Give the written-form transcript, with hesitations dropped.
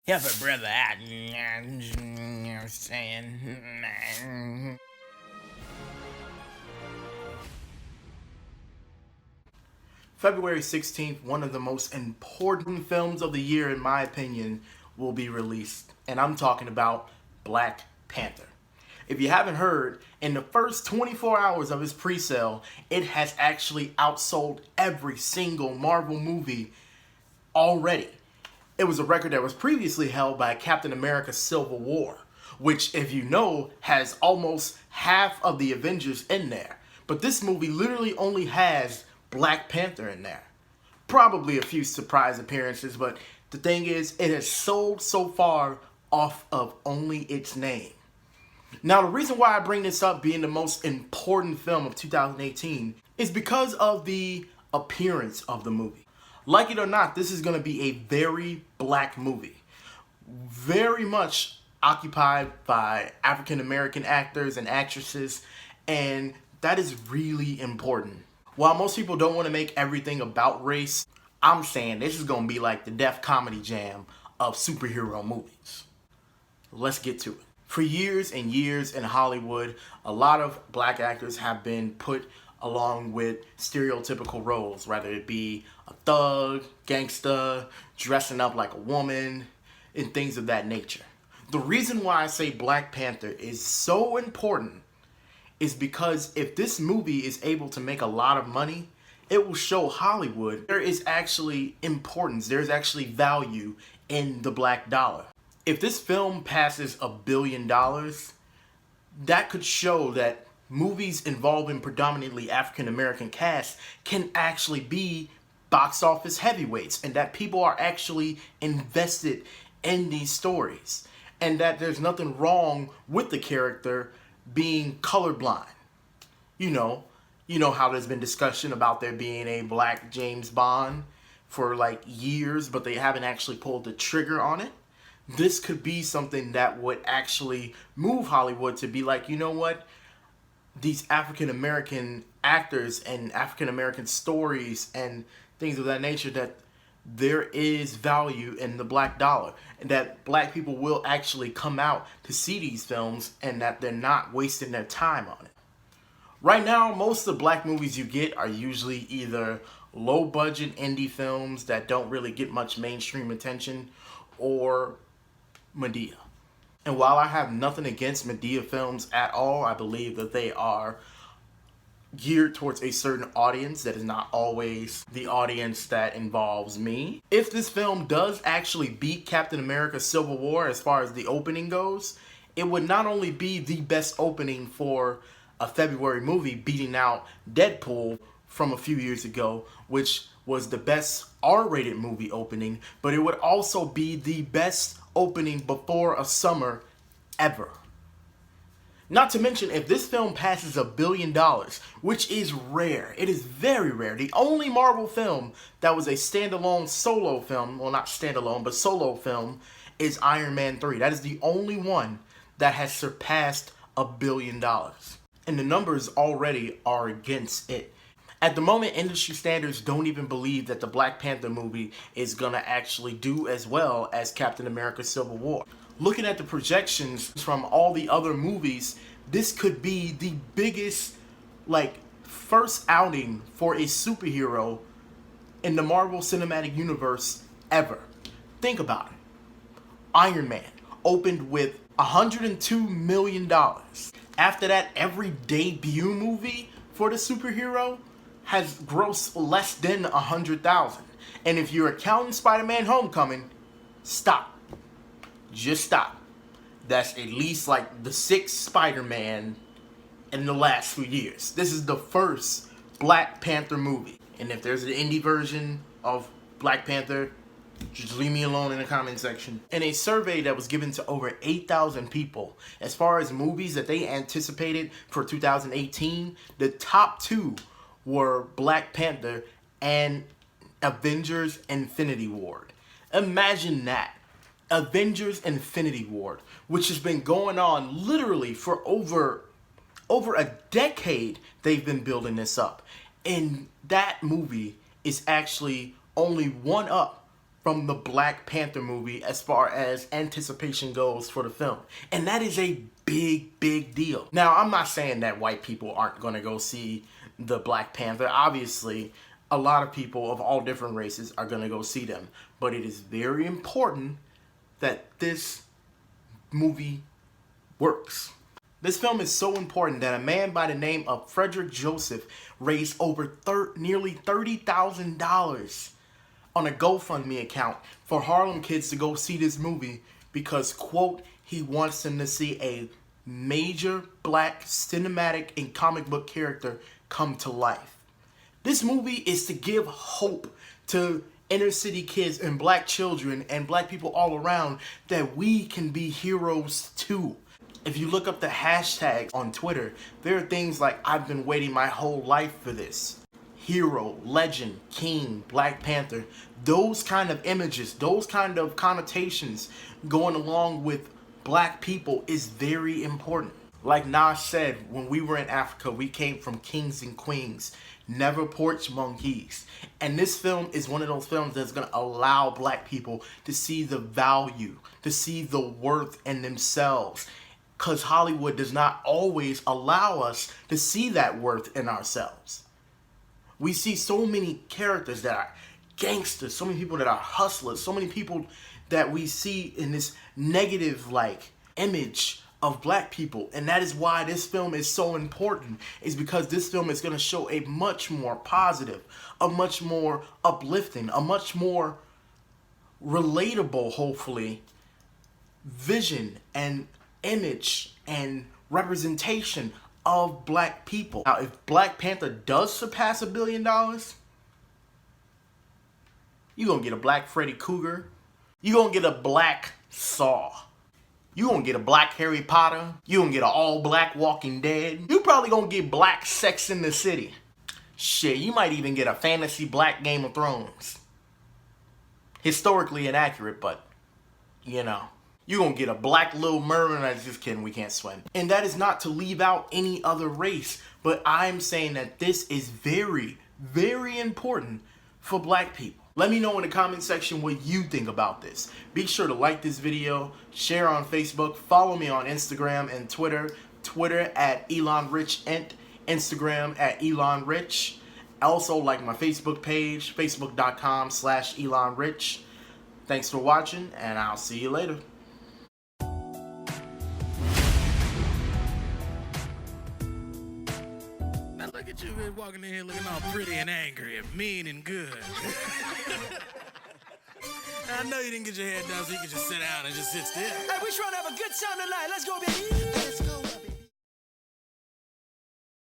Help a brother out. You know what I'm saying? February 16th, one of the most important films of the year, in my opinion, will be released. And I'm talking about Black Panther. If you haven't heard, in the first 24 hours of its pre-sale, it has actually outsold every single Marvel movie already. It was a record that was previously held by Captain America Civil War, which, if you know, has almost half of the Avengers in there. But this movie literally only has Black Panther in there. Probably a few surprise appearances, but the thing is, it has sold so far off of only its name. Now, the reason why I bring this up being the most important film of 2018 is because of the appearance of the movie. Like it or not, this is going to be a very black movie. Very much occupied by African American actors and actresses, and that is really important. While most people don't want to make everything about race, I'm saying this is going to be like the Def Comedy Jam of superhero movies. Let's get to it. For years and years in Hollywood, a lot of black actors have been put along with stereotypical roles, whether it be a thug, gangster, dressing up like a woman, and things of that nature. The reason why I say Black Panther is so important is because if this movie is able to make a lot of money, it will show Hollywood there is actually importance, there's actually value in the black dollar. If this film passes $1 billion, that could show that movies involving predominantly African American casts can actually be box office heavyweights, and that people are actually invested in these stories, and that there's nothing wrong with the character being colorblind. You know how there's been discussion about there being a black James Bond for like years, but they haven't actually pulled the trigger on it. This could be something that would actually move Hollywood to be like, you know what? These African American actors and African American stories and things of that nature, that there is value in the black dollar, and that black people will actually come out to see these films, and that they're not wasting their time on it. Right now, most of the black movies you get are usually either low budget indie films that don't really get much mainstream attention, or Medea. And while I have nothing against Medea films at all, I believe that they are geared towards a certain audience that is not always the audience that involves me. If this film does actually beat Captain America Civil War as far as the opening goes, it would not only be the best opening for a February movie, beating out Deadpool from a few years ago, which was the best R-rated movie opening, but it would also be the best opening before a summer ever. Not to mention, if this film passes $1 billion, which is rare, it is very rare. The only Marvel film that was a standalone solo film, well, not standalone, but solo film, is Iron Man 3. That is the only one that has surpassed $1 billion. And the numbers already are against it. At the moment, industry standards don't even believe that the Black Panther movie is going to actually do as well as Captain America Civil War. Looking at the projections from all the other movies, this could be the biggest, first outing for a superhero in the Marvel Cinematic Universe ever. Think about it. Iron Man opened with $102 million. After that, every debut movie for the superhero has grossed less than 100,000. And if you're counting Spider-Man Homecoming, stop. Just stop. That's at least like the 6th Spider-Man in the last few years. This is the first Black Panther movie. And if there's an indie version of Black Panther, just leave me alone in the comment section. In a survey that was given to over 8,000 people, as far as movies that they anticipated for 2018, the top 2 were Black Panther and Avengers Infinity War. Imagine that. Avengers Infinity War, which has been going on literally for over a decade. They've been building this up. And that movie is actually only one up from the Black Panther movie as far as anticipation goes for the film. And that is a big, big deal. Now, I'm not saying that white people aren't going to go see the Black Panther. Obviously, a lot of people of all different races are going to go see them. But it is very important that this movie works. This film is so important that a man by the name of Frederick Joseph raised over nearly $30,000 on a GoFundMe account for Harlem kids to go see this movie because, quote, he wants them to see a major black cinematic and comic book character come to life. This movie is to give hope to inner city kids and black children and black people all around that we can be heroes too. If you look up the hashtags on Twitter, there are things like, I've been waiting my whole life for this. Hero, legend, king, Black Panther. Those kind of images, those kind of connotations going along with black people is very important. Like Nas said, when we were in Africa, we came from kings and queens, never porch monkeys. And this film is one of those films that's going to allow black people to see the value, to see the worth in themselves. Because Hollywood does not always allow us to see that worth in ourselves. We see so many characters that are gangsters, so many people that are hustlers, so many people that we see in this negative like image of black people. And that is why this film is so important, is because this film is going to show a much more positive, a much more uplifting, a much more relatable, hopefully, vision and image and representation of black people. Now, if Black Panther does surpass $1 billion, you're going to get a black Freddy Krueger. You're going to get a black Saw. You're going to get a black Harry Potter. You're going to get an all-black Walking Dead. You're probably going to get black Sex in the City. Shit, you might even get a fantasy black Game of Thrones. Historically inaccurate, but, you know. You're going to get a black Little Mermaid. I'm just kidding, we can't swim. And that is not to leave out any other race, but I'm saying that this is very, very important for black people. Let me know in the comment section what you think about this. Be sure to like this video, share on Facebook, follow me on Instagram and Twitter. Twitter at Elon Rich Ent, Instagram at Elon Rich. Also like my Facebook page, facebook.com/Elon Rich. Thanks for watching, and I'll see you later. Look at you walking in here looking all pretty and angry and mean and good. I know you didn't get your hair done so you can just sit down and just sit still. Hey, we trying to have a good time tonight. Let's go, baby.